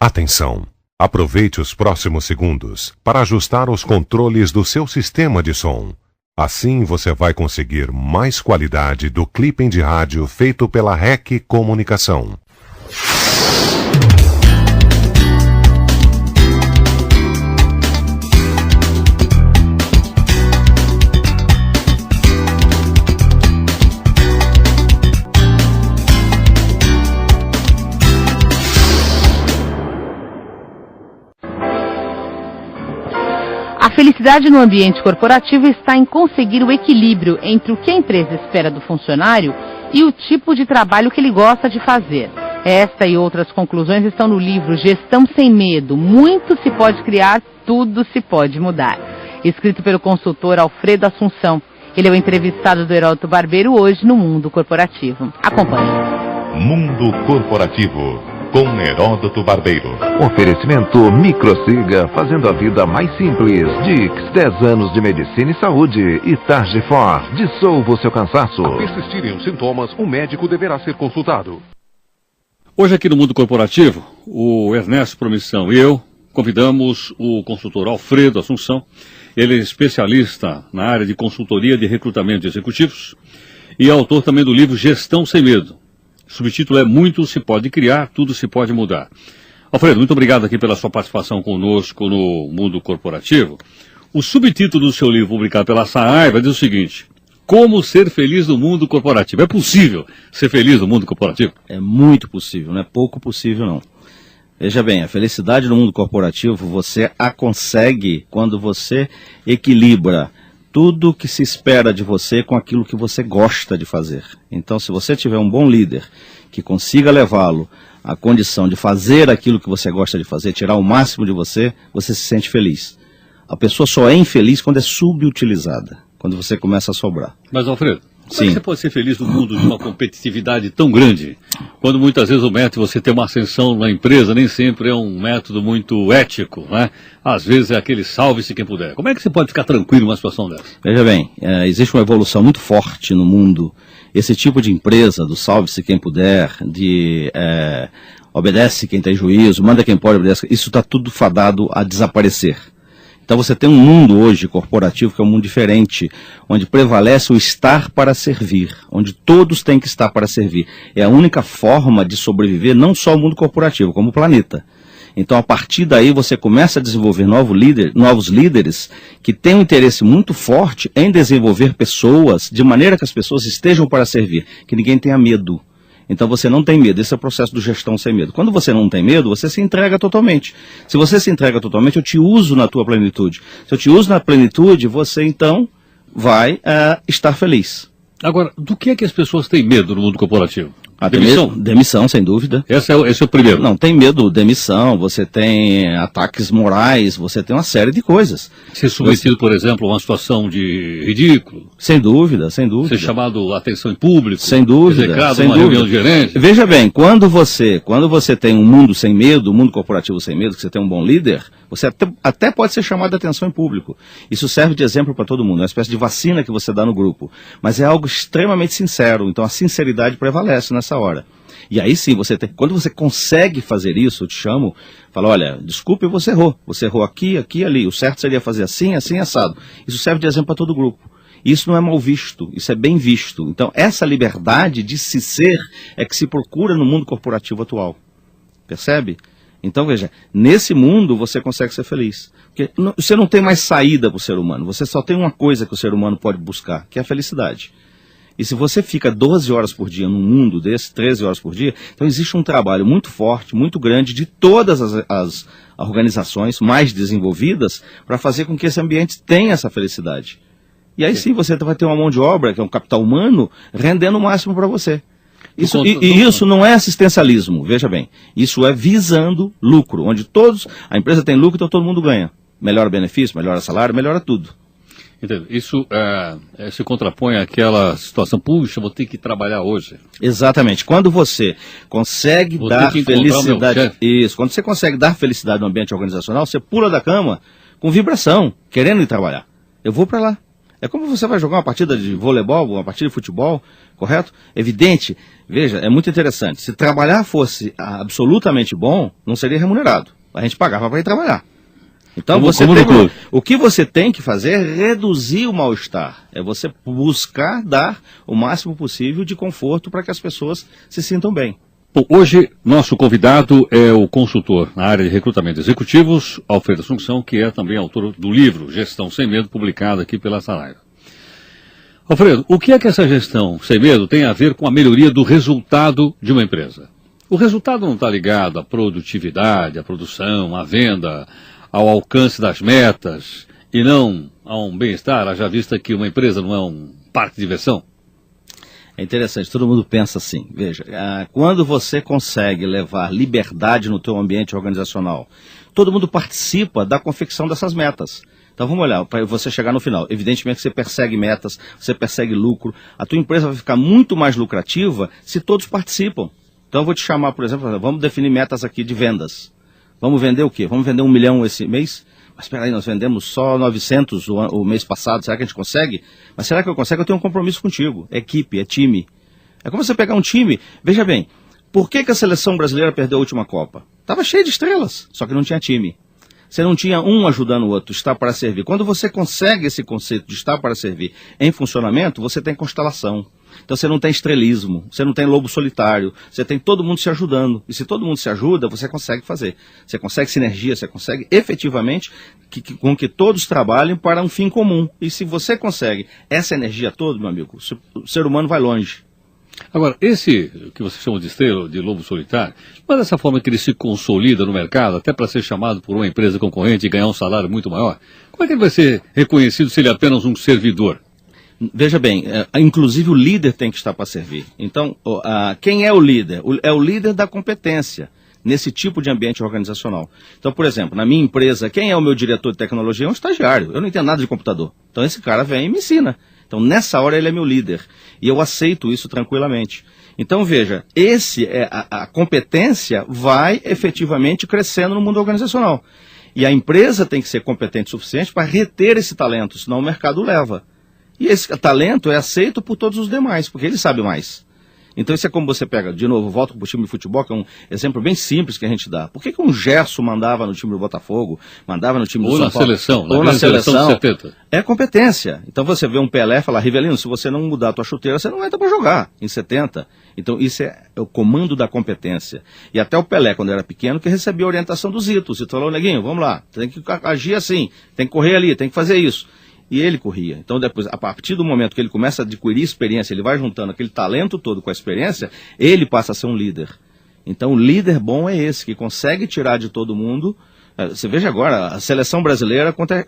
Atenção! Aproveite os próximos segundos para ajustar os controles do seu sistema de som. Assim você vai conseguir mais qualidade do clipping de rádio feito pela REC Comunicação. A felicidade no ambiente corporativo está em conseguir o equilíbrio entre o que a empresa espera do funcionário e o tipo de trabalho que ele gosta de fazer. Esta e outras conclusões estão no livro Gestão Sem Medo. Muito se pode criar, tudo se pode mudar. Escrito pelo consultor Alfredo Assunção. Ele é o entrevistado do Heródoto Barbeiro hoje no Mundo Corporativo. Acompanhe. Mundo Corporativo, com Heródoto Barbeiro. Oferecimento Microsiga, fazendo a vida mais simples. Dix, 10 anos de medicina e saúde. E Targifor, dissolva o seu cansaço. Se persistirem os sintomas, o médico deverá ser consultado. Hoje aqui no Mundo Corporativo, o Ernesto Promissão e eu convidamos o consultor Alfredo Assunção. Ele é especialista na área de consultoria de recrutamento de executivos e é autor também do livro Gestão Sem Medo. O subtítulo é Muito se pode criar, tudo se pode mudar. Alfredo, muito obrigado aqui pela sua participação conosco no Mundo Corporativo. O subtítulo do seu livro, publicado pela SAAI, vai dizer o seguinte: Como ser feliz no mundo corporativo. É possível ser feliz no mundo corporativo? É muito possível, não é pouco possível não. Veja bem, a felicidade no mundo corporativo você a consegue quando você equilibra tudo que se espera de você com aquilo que você gosta de fazer. Então, se você tiver um bom líder que consiga levá-lo à condição de fazer aquilo que você gosta de fazer, tirar o máximo de você, você se sente feliz. A pessoa só é infeliz quando é subutilizada, quando você começa a sobrar. Mas, Alfredo, como Sim. é que você pode ser feliz no mundo de uma competitividade tão grande, quando muitas vezes o método de você ter uma ascensão na empresa nem sempre é um método muito ético, né? Às vezes é aquele salve-se quem puder. Como é que você pode ficar tranquilo numa situação dessa? Veja bem, existe uma evolução muito forte no mundo. Esse tipo de empresa, do salve-se quem puder, de obedece quem tem juízo, manda quem pode, obedece, isso está tudo fadado a desaparecer. Então você tem um mundo hoje corporativo que é um mundo diferente, onde prevalece o estar para servir, onde todos têm que estar para servir. É a única forma de sobreviver, não só o mundo corporativo, como o planeta. Então a partir daí você começa a desenvolver novos líderes que têm um interesse muito forte em desenvolver pessoas, de maneira que as pessoas estejam para servir, que ninguém tenha medo. Então você não tem medo, esse é o processo do gestão sem medo. Quando você não tem medo, você se entrega totalmente. Se você se entrega totalmente, eu te uso na tua plenitude. Se eu te uso na plenitude, você então vai estar feliz. Agora, do que é que as pessoas têm medo no mundo corporativo? Demissão? Demissão, sem dúvida. Esse é o primeiro. Não, tem medo, demissão, você tem ataques morais, você tem uma série de coisas. Ser submetido, por exemplo, a uma situação de ridículo. Sem dúvida, sem dúvida. Ser chamado a atenção em público. Sem dúvida, execrado sem numa dúvida. reunião de gerente. Veja bem, quando você tem um mundo sem medo, um mundo corporativo sem medo, que você tem um bom líder, você até pode ser chamado a atenção em público. Isso serve de exemplo para todo mundo, é uma espécie de vacina que você dá no grupo. Mas é algo extremamente sincero, então a sinceridade prevalece nessa hora. E aí sim, quando você consegue fazer isso, eu te chamo, falo, olha, desculpe, você errou aqui, aqui e ali, o certo seria fazer assim, assim, assado. Isso serve de exemplo para todo o grupo. Isso não é mal visto, isso é bem visto. Então essa liberdade de se ser é que se procura no mundo corporativo atual. Percebe? Então veja, nesse mundo você consegue ser feliz. Porque você não tem mais saída para o ser humano, você só tem uma coisa que o ser humano pode buscar, que é a felicidade. E se você fica 12 horas por dia num mundo desse, 13 horas por dia, então existe um trabalho muito forte, muito grande de todas as organizações mais desenvolvidas para fazer com que esse ambiente tenha essa felicidade. E aí sim você vai ter uma mão de obra, que é um capital humano, rendendo o máximo para você. Isso não é assistencialismo, veja bem. Isso é visando lucro, onde a empresa tem lucro, então todo mundo ganha. Melhora benefício, melhora salário, melhora tudo. Entendo. Isso se contrapõe àquela situação, puxa, vou ter que trabalhar hoje. Exatamente. Quando você consegue dar felicidade, quando você consegue dar felicidade no ambiente organizacional, você pula da cama com vibração, querendo ir trabalhar. Eu vou para lá. É como você vai jogar uma partida de voleibol, uma partida de futebol, correto? Evidente, veja, é muito interessante. Se trabalhar fosse absolutamente bom, não seria remunerado. A gente pagava para ir trabalhar. Então, o que você tem que fazer é reduzir o mal-estar. É você buscar dar o máximo possível de conforto para que as pessoas se sintam bem. Bom, hoje, nosso convidado é o consultor na área de recrutamento de executivos, Alfredo Assunção, que é também autor do livro Gestão Sem Medo, publicado aqui pela Saraiva. Alfredo, o que é que essa gestão sem medo tem a ver com a melhoria do resultado de uma empresa? O resultado não está ligado à produtividade, à produção, à venda, ao alcance das metas e não a um bem-estar, haja vista que uma empresa não é um parque de diversão? É interessante, todo mundo pensa assim, veja, quando você consegue levar liberdade no teu ambiente organizacional, todo mundo participa da confecção dessas metas. Então vamos olhar, para você chegar no final, evidentemente que você persegue metas, você persegue lucro, a tua empresa vai ficar muito mais lucrativa se todos participam. Então eu vou te chamar, por exemplo, vamos definir metas aqui de vendas. Vamos vender o quê? Vamos vender 1 milhão esse mês? Mas espera aí, nós vendemos só 900 o mês passado, será que a gente consegue? Mas será que eu consigo? Eu tenho um compromisso contigo. É equipe, é time. É como você pegar um time, veja bem, por que a seleção brasileira perdeu a última Copa? Estava cheia de estrelas, só que não tinha time. Você não tinha um ajudando o outro, estar para servir. Quando você consegue esse conceito de estar para servir em funcionamento, você tem constelação. Então você não tem estrelismo, você não tem lobo solitário, você tem todo mundo se ajudando. E se todo mundo se ajuda, você consegue fazer. Você consegue sinergia, você consegue efetivamente com que todos trabalhem para um fim comum. E se você consegue essa energia toda, meu amigo, o ser humano vai longe. Agora, esse que você chama de estrela, de lobo solitário, não é dessa forma que ele se consolida no mercado, até para ser chamado por uma empresa concorrente e ganhar um salário muito maior? Como é que ele vai ser reconhecido se ele é apenas um servidor? Veja bem, inclusive o líder tem que estar para servir. Então, quem é o líder? É o líder da competência nesse tipo de ambiente organizacional. Então, por exemplo, na minha empresa, quem é o meu diretor de tecnologia? É um estagiário. Eu não entendo nada de computador. Então esse cara vem e me ensina. Então, nessa hora, ele é meu líder. E eu aceito isso tranquilamente. Então, veja, a competência vai efetivamente crescendo no mundo organizacional. E a empresa tem que ser competente o suficiente para reter esse talento, senão o mercado leva. E esse talento é aceito por todos os demais, porque ele sabe mais. Então isso é como você pega, de novo, volta para o time de futebol, que é um exemplo bem simples que a gente dá. Por que um Gerson mandava no time do Botafogo, mandava no time do São Paulo? Ou na seleção de 70. É competência. Então você vê um Pelé e fala, Rivelino, se você não mudar a tua chuteira, você não entra para jogar em 70. Então isso é o comando da competência. E até o Pelé, quando era pequeno, que recebia a orientação do Zito. O Zito falou, neguinho, vamos lá, tem que agir assim, tem que correr ali, tem que fazer isso. E ele corria. Então depois, a partir do momento que ele começa a adquirir experiência, ele vai juntando aquele talento todo com a experiência, ele passa a ser um líder. Então o líder bom é esse, que consegue tirar de todo mundo. Você veja agora, a seleção brasileira contra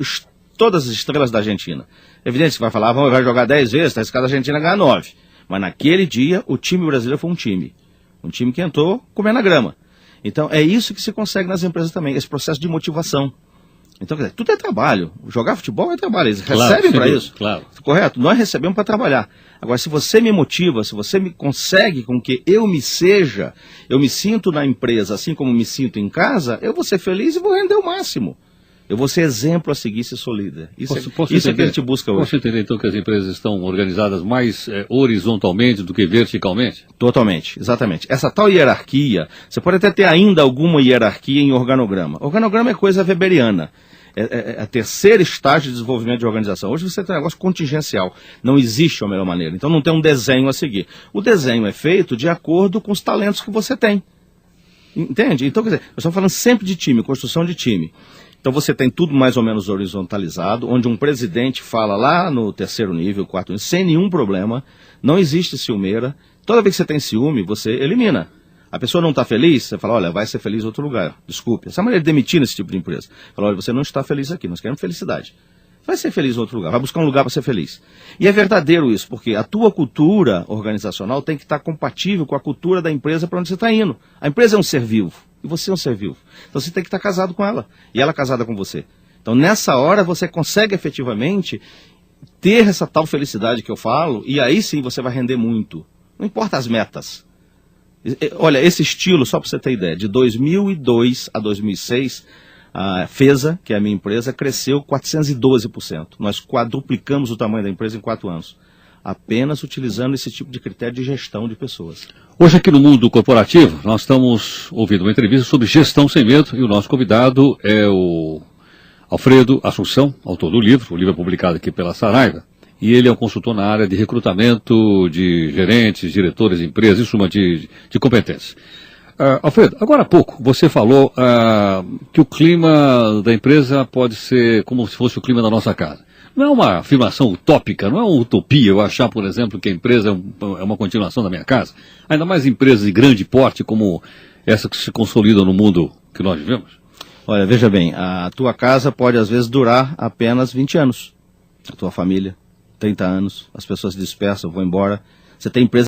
todas as estrelas da Argentina. Evidente que vai falar, vai jogar 10 vezes, está escada a Argentina ganhar 9. Mas naquele dia, o time brasileiro foi um time. Um time que entrou comendo a grama. Então é isso que se consegue nas empresas também, esse processo de motivação. Então, quer dizer, tudo é trabalho. Jogar futebol é trabalho. Eles recebem para isso. Claro. Correto? Nós recebemos para trabalhar. Agora, se você me motiva, se você me consegue com que eu me sinto na empresa assim como me sinto em casa, eu vou ser feliz e vou render o máximo. Eu vou ser exemplo a seguir se sou líder. Isso é que a gente busca hoje. Posso entender, então, que as empresas estão organizadas mais horizontalmente do que verticalmente? Totalmente, exatamente. Essa tal hierarquia, você pode até ter ainda alguma hierarquia em organograma. Organograma é coisa weberiana. É a terceira estágio de desenvolvimento de organização. Hoje você tem um negócio contingencial. Não existe a melhor maneira. Então não tem um desenho a seguir. O desenho é feito de acordo com os talentos que você tem. Entende? Então, quer dizer, nós estamos falando sempre de time, construção de time. Então você tem tudo mais ou menos horizontalizado, onde um presidente fala lá no terceiro nível, quarto nível, sem nenhum problema. Não existe ciumeira. Toda vez que você tem ciúme, você elimina. A pessoa não está feliz, você fala, olha, vai ser feliz em outro lugar. Desculpe. Essa é a maneira de demitir nesse tipo de empresa. Fala, olha, você não está feliz aqui, nós queremos felicidade. Vai ser feliz em outro lugar, vai buscar um lugar para ser feliz. E é verdadeiro isso, porque a tua cultura organizacional tem que estar compatível com a cultura da empresa para onde você está indo. A empresa é um ser vivo, e você é um ser vivo. Então você tem que estar casado com ela, e ela casada com você. Então nessa hora você consegue efetivamente ter essa tal felicidade que eu falo, e aí sim você vai render muito. Não importa as metas. Olha, esse estilo, só para você ter ideia, de 2002 a 2006, A FESA, que é a minha empresa, cresceu 412%. Nós quadruplicamos o tamanho da empresa em 4 anos. Apenas utilizando esse tipo de critério de gestão de pessoas. Hoje aqui no Mundo Corporativo, nós estamos ouvindo uma entrevista sobre gestão sem medo e o nosso convidado é o Alfredo Assunção, autor do livro. O livro é publicado aqui pela Saraiva. E ele é um consultor na área de recrutamento de gerentes, diretores de empresas, em suma, de competências. Alfredo, agora há pouco você falou que o clima da empresa pode ser como se fosse o clima da nossa casa. Não é uma afirmação utópica, não é uma utopia eu achar, por exemplo, que a empresa é uma continuação da minha casa. Ainda mais empresas de grande porte como essa que se consolidam no mundo que nós vivemos. Olha, veja bem, a tua casa pode às vezes durar apenas 20 anos. A tua família, 30 anos, as pessoas se dispersam, vão embora. Você tem empresa